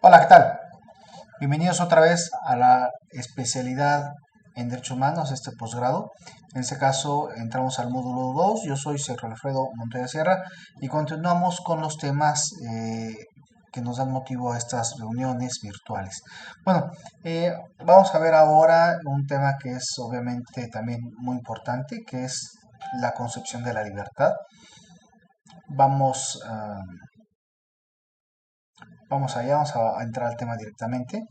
Hola, ¿qué tal? Bienvenidos otra vez a la especialidad en Derechos Humanos, este posgrado. En este caso entramos al módulo 2. Yo soy Sergio Alfredo Montoya Sierra y continuamos con los temas que nos dan motivo a estas reuniones virtuales. Bueno, vamos a ver ahora un tema que es obviamente también muy importante, que es la concepción de la libertad. Vamos, vamos allá, vamos a entrar al tema directamente.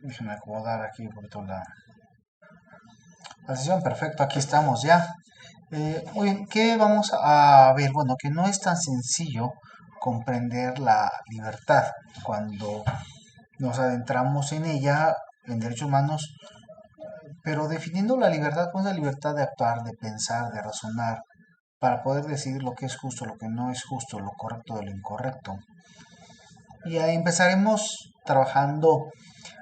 Déjenme acomodar aquí un poquito la sesión. Perfecto, aquí estamos ya. Muy bien, ¿qué vamos a ver? Bueno, que no es tan sencillo comprender la libertad cuando nos adentramos en ella, en derechos humanos, pero definiendo la libertad, pues la libertad de actuar, de pensar, de razonar, para poder decidir lo que es justo, lo que no es justo, lo correcto de lo incorrecto. Y ahí empezaremos trabajando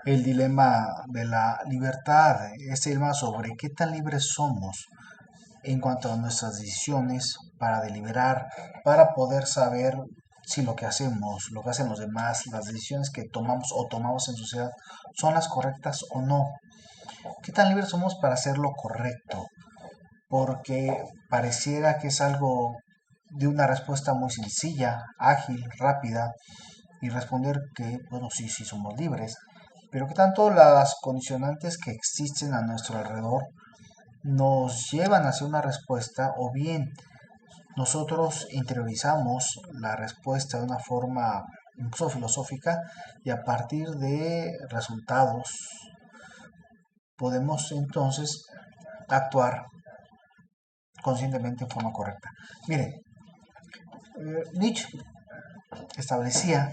el dilema de la libertad, este dilema sobre qué tan libres somos en cuanto a nuestras decisiones para deliberar, para poder saber si lo que hacemos, lo que hacen los demás, las decisiones que tomamos o tomamos en sociedad son las correctas o no. ¿Qué tan libres somos para hacer lo correcto? Porque pareciera que es algo de una respuesta muy sencilla, ágil, rápida, y responder que, bueno, sí, sí somos libres, pero que tanto las condicionantes que existen a nuestro alrededor nos llevan hacia una respuesta o bien nosotros interiorizamos la respuesta de una forma incluso filosófica y a partir de resultados podemos entonces actuar conscientemente en forma correcta. Miren, Nietzsche establecía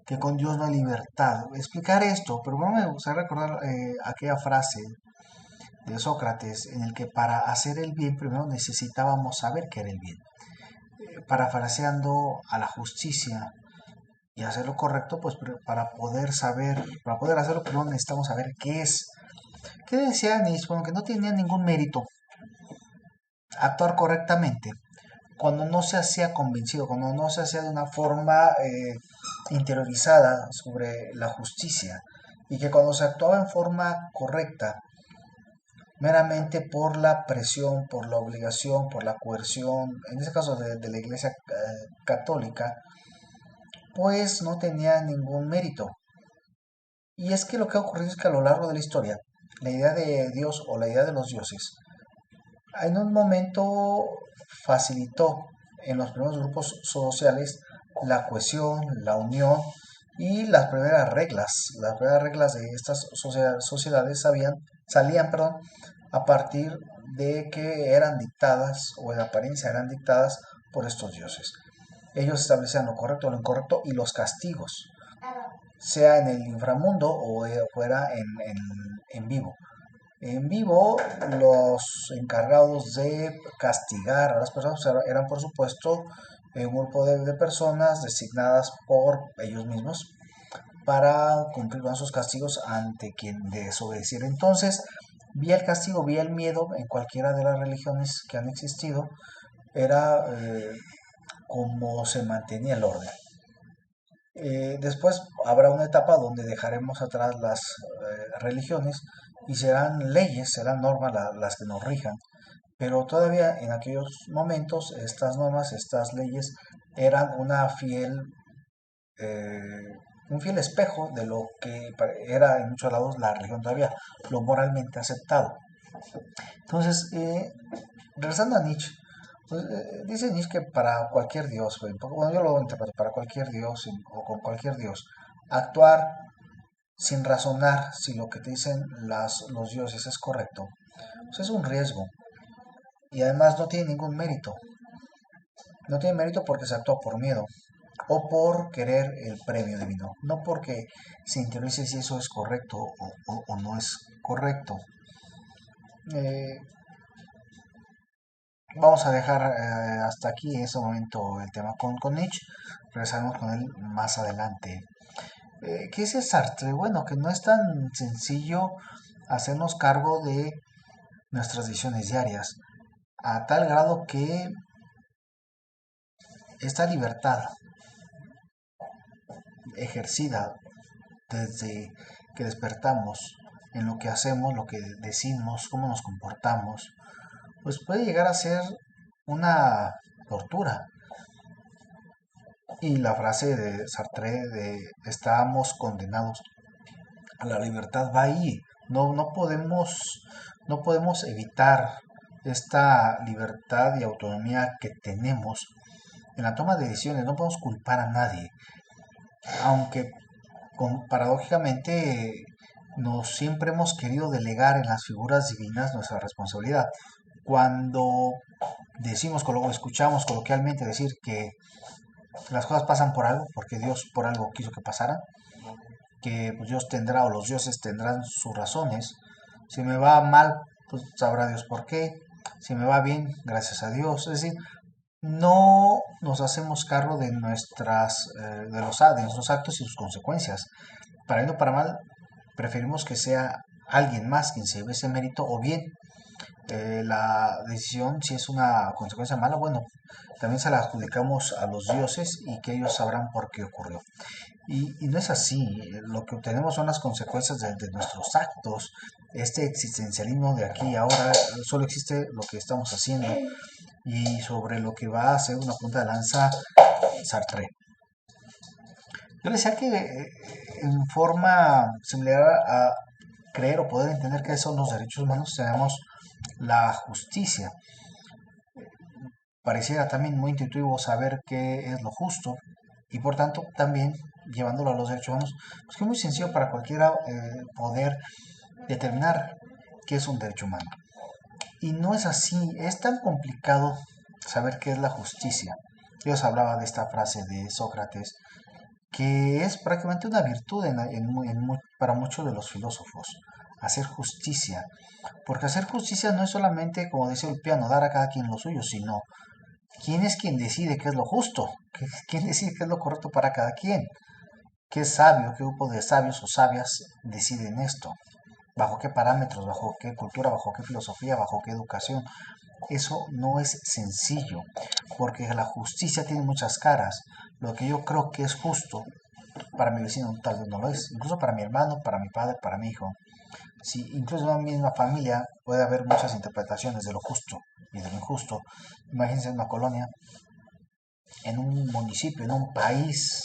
que con Dios no hay libertad. Explicar esto, pero bueno, me gustaría recordar aquella frase de Sócrates en el que para hacer el bien primero necesitábamos saber qué era el bien. Parafraseando a la justicia y hacer lo correcto, pues para poder saber, para poder hacerlo primero necesitamos saber qué es. ¿Qué decía Nietzsche? Bueno, que no tenía ningún mérito actuar correctamente cuando no se hacía convencido, cuando no se hacía de una forma interiorizada sobre la justicia y que cuando se actuaba en forma correcta meramente por la presión, por la obligación, por la coerción, en este caso de la Iglesia católica, pues no tenía ningún mérito. Y es que lo que ha ocurrido es que a lo largo de la historia, la idea de Dios o la idea de los dioses, en un momento facilitó en los primeros grupos sociales la cohesión, la unión y las primeras reglas de estas sociedades salían, perdón, a partir de que eran dictadas o en apariencia eran dictadas por estos dioses. Ellos establecían lo correcto, lo incorrecto y los castigos, sea en el inframundo o fuera en vivo. En vivo, los encargados de castigar a las personas eran, por supuesto, un grupo de personas designadas por ellos mismos para cumplir con sus castigos ante quien desobedeciera. Entonces, vía el castigo, vía el miedo en cualquiera de las religiones que han existido, era como se mantenía el orden. Después habrá una etapa donde dejaremos atrás las religiones y serán leyes, serán normas las que nos rijan. Pero todavía en aquellos momentos estas normas, estas leyes eran eh, un fiel espejo de lo que era en muchos lados la religión todavía, lo moralmente aceptado. Entonces, regresando a Nietzsche, pues, dice Nietzsche que para cualquier dios, bueno, yo lo interpreto, para cualquier dios o con cualquier dios, actuar sin razonar si lo que te dicen los dioses es correcto, pues es un riesgo y además no tiene ningún mérito. No tiene mérito porque se actúa por miedo o por querer el premio divino, no porque se interiorice si eso es correcto o no es correcto. Eh, vamos a dejar hasta aquí en este momento el tema con Nietzsche. Regresaremos con él más adelante. ¿Qué es el Sartre? Bueno, que no es tan sencillo hacernos cargo de nuestras decisiones diarias, a tal grado que esta libertad ejercida desde que despertamos en lo que hacemos, lo que decimos, cómo nos comportamos, pues puede llegar a ser una tortura. Y la frase de Sartre de estamos condenados a la libertad va ahí. No podemos evitar esta libertad y autonomía que tenemos en la toma de decisiones. No podemos culpar a nadie, aunque paradójicamente nos siempre hemos querido delegar en las figuras divinas nuestra responsabilidad. Cuando decimos, escuchamos coloquialmente decir que las cosas pasan por algo, porque Dios por algo quiso que pasaran, que pues, Dios tendrá o los dioses tendrán sus razones. Si me va mal, pues sabrá Dios por qué. Si me va bien, gracias a Dios. Es decir, no nos hacemos cargo de de nuestros actos y sus consecuencias. Para bien o para mal, preferimos que sea alguien más quien se lleve ese mérito, o bien la decisión, si es una consecuencia mala, bueno, también se la adjudicamos a los dioses y que ellos sabrán por qué ocurrió. Y no es así, lo que obtenemos son las consecuencias de nuestros actos. Este existencialismo de aquí y ahora solo existe lo que estamos haciendo, y sobre lo que va a ser una punta de lanza Sartre. Yo le decía que en forma similar a creer o poder entender qué son los derechos humanos, tenemos la justicia. Pareciera también muy intuitivo saber qué es lo justo, y por tanto también llevándolo a los derechos humanos, pues que es muy sencillo para cualquiera poder determinar qué es un derecho humano. Y no es así, es tan complicado saber qué es la justicia. Yo os hablaba de esta frase de Sócrates, que es prácticamente una virtud para muchos de los filósofos, hacer justicia. Porque hacer justicia no es solamente, como decía el piano, dar a cada quien lo suyo, sino quién es quien decide qué es lo justo, quién decide qué es lo correcto para cada quien, qué sabio, qué grupo de sabios o sabias deciden esto, bajo qué parámetros, bajo qué cultura, bajo qué filosofía, bajo qué educación. Eso no es sencillo, porque la justicia tiene muchas caras. Lo que yo creo que es justo para mi vecino tal vez no lo es, incluso para mi hermano, para mi padre, para mi hijo. Si incluso en una misma familia puede haber muchas interpretaciones de lo justo y de lo injusto. Imagínense una colonia, en un municipio, en un país,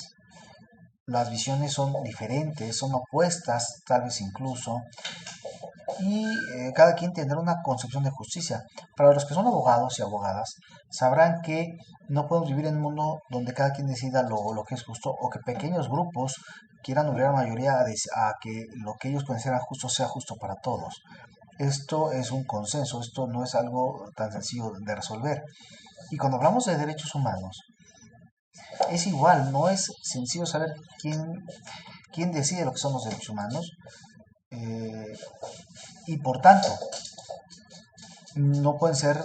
las visiones son diferentes, son opuestas, tal vez incluso, y cada quien tendrá una concepción de justicia. Para los que son abogados y abogadas, sabrán que no podemos vivir en un mundo donde cada quien decida lo que es justo, o que pequeños grupos quieran obligar a la mayoría a que lo que ellos consideran justo sea justo para todos. Esto es un consenso, esto no es algo tan sencillo de resolver. Y cuando hablamos de derechos humanos, es igual, no es sencillo saber quién decide lo que son los derechos humanos, eh, y por tanto no pueden ser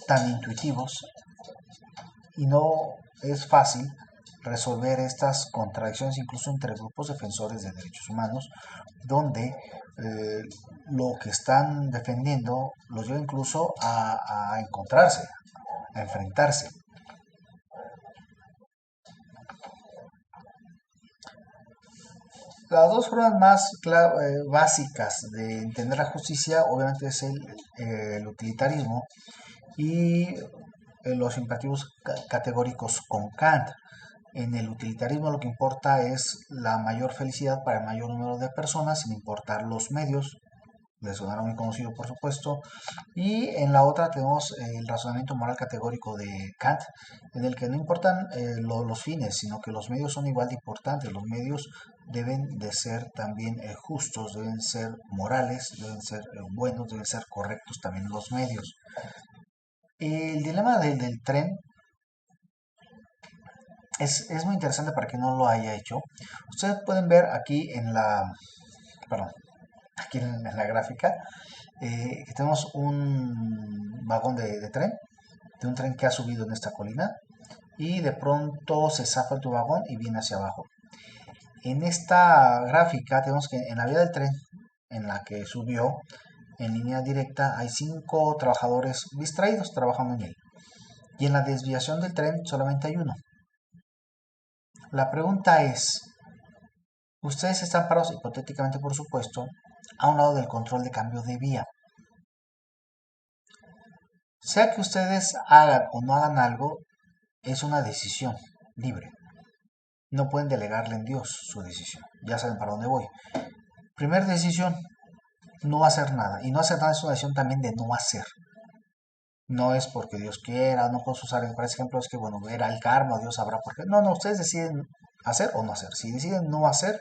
tan intuitivos, y no es fácil resolver estas contradicciones incluso entre grupos defensores de derechos humanos, donde lo que están defendiendo los lleva incluso a encontrarse, a enfrentarse. Las dos formas más básicas de entender la justicia obviamente es el utilitarismo y los imperativos categóricos con Kant. En el utilitarismo lo que importa es la mayor felicidad para el mayor número de personas, sin importar los medios. Le sonará muy conocido, por supuesto. Y en la otra tenemos el razonamiento moral categórico de Kant, en el que no importan los fines, sino que los medios son igual de importantes. Los medios deben de ser también justos, deben ser morales, deben ser buenos, deben ser correctos también los medios. El dilema del tren es muy interesante para quien no lo haya hecho. Ustedes pueden ver aquí en la, perdón, aquí en la gráfica, que tenemos un vagón de tren, de un tren que ha subido en esta colina, y de pronto se zafa tu vagón y viene hacia abajo. En esta gráfica tenemos que en la vía del tren, en la que subió en línea directa, hay 5 trabajadores distraídos trabajando en él. Y en la desviación del tren solamente hay uno. La pregunta es, ustedes están parados, hipotéticamente por supuesto, a un lado del control de cambio de vía. Sea que ustedes hagan o no hagan algo, es una decisión libre. No pueden delegarle en Dios su decisión. Ya saben para dónde voy. Primera decisión, no hacer nada. Y no hacer nada es una decisión también de no hacer. No es porque Dios quiera, no puedo usar para ese ejemplo, es que bueno, era el karma, Dios sabrá por qué. No, ustedes deciden hacer o no hacer. Si deciden no hacer,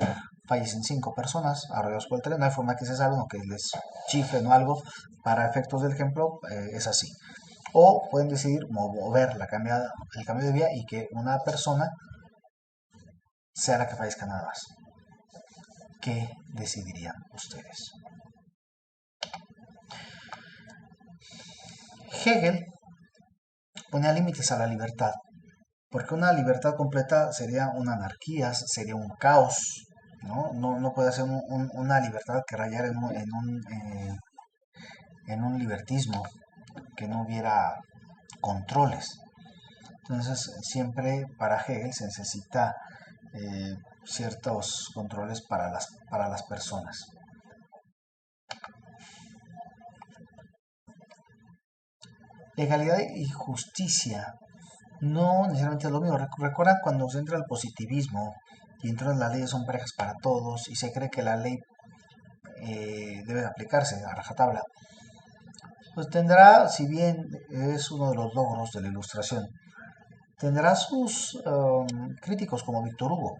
fallecen 5 personas arrollados por el tren, no hay forma que se salven o que les chiflen o algo. Para efectos del ejemplo, es así. O pueden decidir mover el cambio de vía y que una persona sea la que fallezca nada más. ¿Qué decidirían ustedes? Hegel ponía límites a la libertad, porque una libertad completa sería una anarquía, sería un caos, ¿no? No puede ser una libertad que rayara en un libertismo, que no hubiera controles. Entonces, siempre para Hegel se necesita ciertos controles para las personas. Legalidad y justicia no necesariamente es lo mismo. Recuerdan cuando se entra el positivismo y entonces las leyes son parejas para todos y se cree que la ley debe aplicarse a rajatabla. Pues tendrá, si bien es uno de los logros de la Ilustración, tendrá sus críticos como Víctor Hugo,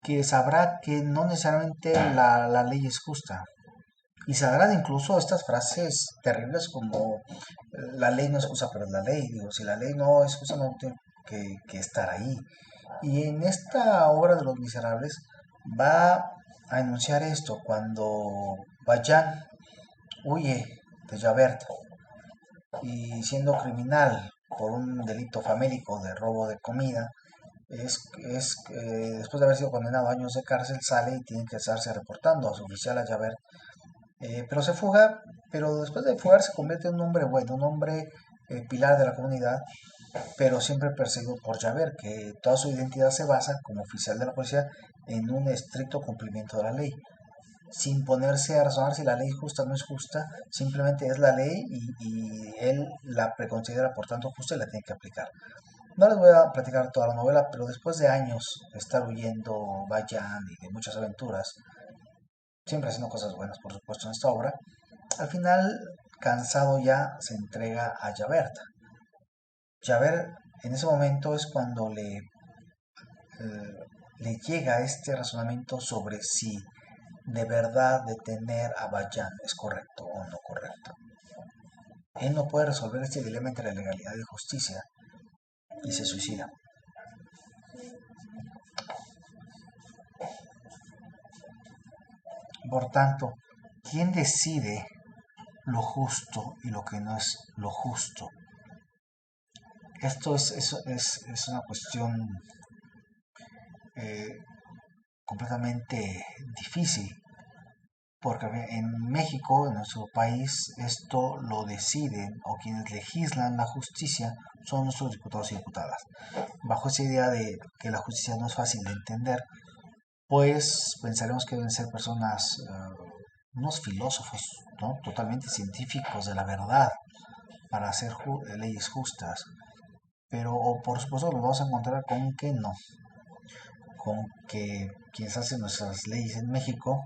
que sabrá que no necesariamente la ley es justa. Y saldrán incluso estas frases terribles como la ley no es justa, pero es la ley. Digo, si la ley no es justa, no tiene que estar ahí. Y en esta obra de Los Miserables va a enunciar esto cuando Valjean huye de Javert y siendo criminal por un delito famélico de robo de comida, después de haber sido condenado a años de cárcel, sale y tiene que estarse reportando a su oficial, a Javert. Pero se fuga, pero después de fugar se convierte en un hombre bueno, un hombre pilar de la comunidad, pero siempre perseguido por Javert, que toda su identidad se basa como oficial de la policía en un estricto cumplimiento de la ley, sin ponerse a razonar si la ley es justa o no es justa, simplemente es la ley y él la preconsidera por tanto justa y la tiene que aplicar. No les voy a platicar toda la novela, pero después de años de estar huyendo Valjean y de muchas aventuras, siempre haciendo cosas buenas, por supuesto, en esta obra, al final, cansado ya, se entrega a Javert. Javert, en ese momento es cuando le llega este razonamiento sobre si de verdad detener a Valjean es correcto o no correcto. Él no puede resolver este dilema entre legalidad y justicia y se suicida. Por tanto, ¿quién decide lo justo y lo que no es lo justo? Esto es una cuestión eh, completamente difícil, porque en México, en nuestro país, esto lo deciden o quienes legislan la justicia son nuestros diputados y diputadas. Bajo esa idea de que la justicia no es fácil de entender, pues pensaremos que deben ser personas, unos filósofos, ¿no? Totalmente científicos de la verdad para hacer leyes justas. Pero por supuesto nos vamos a encontrar con que no, con que quienes hacen nuestras leyes en México,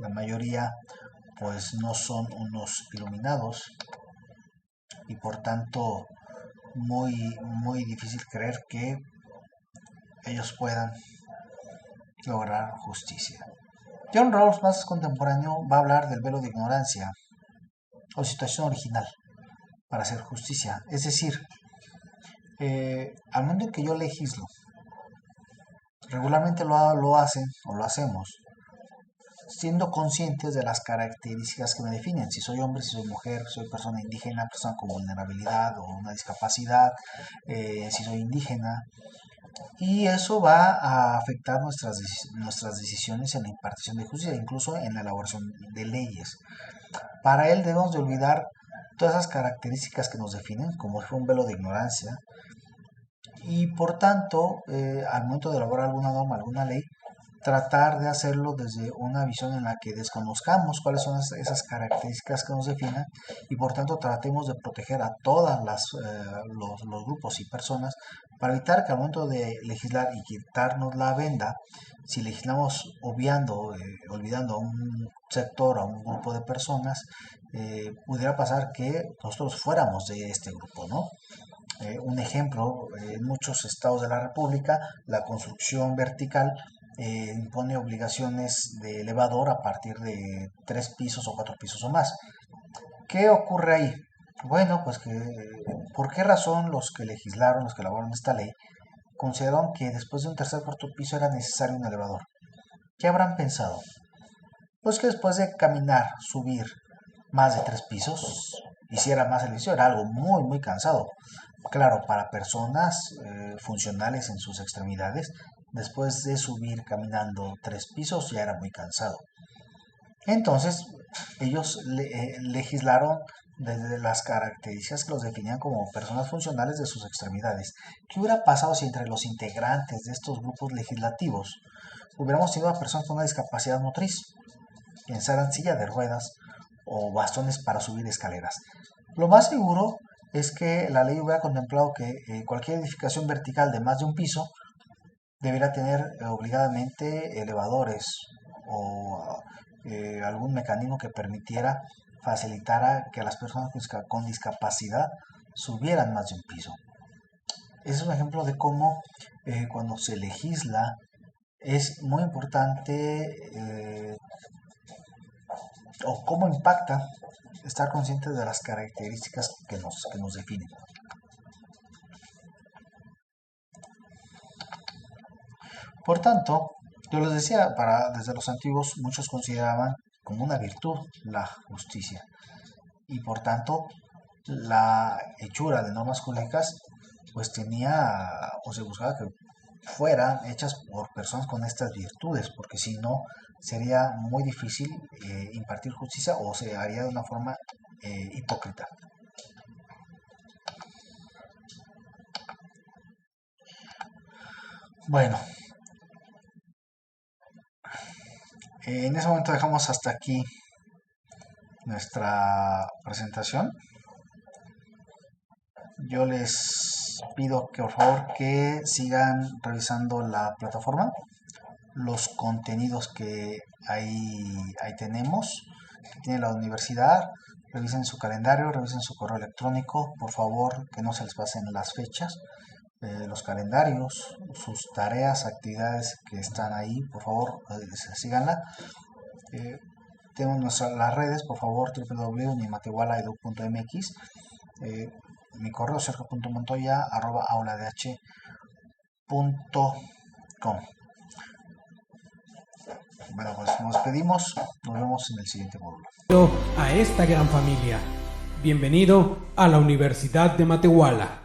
la mayoría pues no son unos iluminados y por tanto muy difícil creer que ellos puedan lograr justicia. John Rawls, más contemporáneo, va a hablar del velo de ignorancia o situación original para hacer justicia. Es decir, al momento en que yo legislo, regularmente lo hacen o lo hacemos siendo conscientes de las características que me definen, si soy hombre, si soy mujer, si soy persona indígena, persona con vulnerabilidad o una discapacidad, si soy indígena, y eso va a afectar nuestras decisiones en la impartición de justicia, incluso en la elaboración de leyes. Para él debemos de olvidar todas esas características que nos definen, como si fuera un velo de ignorancia, y por tanto, al momento de elaborar alguna norma, alguna ley, tratar de hacerlo desde una visión en la que desconozcamos cuáles son esas características que nos definen y por tanto tratemos de proteger a todos los grupos y personas para evitar que al momento de legislar y quitarnos la venda, si legislamos olvidando a un sector, a un grupo de personas, pudiera pasar que nosotros fuéramos de este grupo, ¿no? Un ejemplo, en muchos estados de la República, la construcción vertical impone obligaciones de elevador a partir de 3 pisos o 4 pisos o más. ¿Qué ocurre ahí? Bueno, pues que ¿por qué razón los que legislaron, los que elaboraron esta ley, consideraron que después de un tercer o cuarto piso era necesario un elevador? ¿Qué habrán pensado? Pues que después de caminar, subir más de 3 pisos, hiciera más ejercicio, era algo muy, muy cansado. Claro, para personas funcionales en sus extremidades, después de subir caminando 3 pisos ya era muy cansado. Entonces, ellos legislaron desde las características que los definían como personas funcionales de sus extremidades. ¿Qué hubiera pasado si entre los integrantes de estos grupos legislativos hubiéramos tenido a personas con una discapacidad motriz, pensar en silla de ruedas o bastones para subir escaleras? Lo más seguro es que la ley hubiera contemplado que cualquier edificación vertical de más de un piso debería tener obligadamente elevadores o algún mecanismo que permitiera, facilitara que las personas con discapacidad subieran más de un piso. Ese es un ejemplo de cómo cuando se legisla es muy importante o cómo impacta estar conscientes de las características que nos definen. Por tanto, yo les decía, desde los antiguos muchos consideraban como una virtud la justicia y por tanto la hechura de normas jurídicas pues tenía o se buscaba que fueran hechas por personas con estas virtudes, porque si no sería muy difícil impartir justicia o se haría de una forma hipócrita. Bueno, en ese momento dejamos hasta aquí nuestra presentación. Yo les pido que por favor que sigan revisando la plataforma, los contenidos que ahí tenemos, que tiene la universidad. Revisen su calendario, revisen su correo electrónico, por favor que no se les pasen las fechas, los calendarios, sus tareas, actividades que están ahí, por favor síganla. Tenemos las redes, por favor, www.nimatehuala.edu.mx, mi correo cerco.montoya@auladh.com. Bueno, pues nos despedimos, nos vemos en el siguiente módulo. A esta gran familia, bienvenido a la Universidad de Matehuala.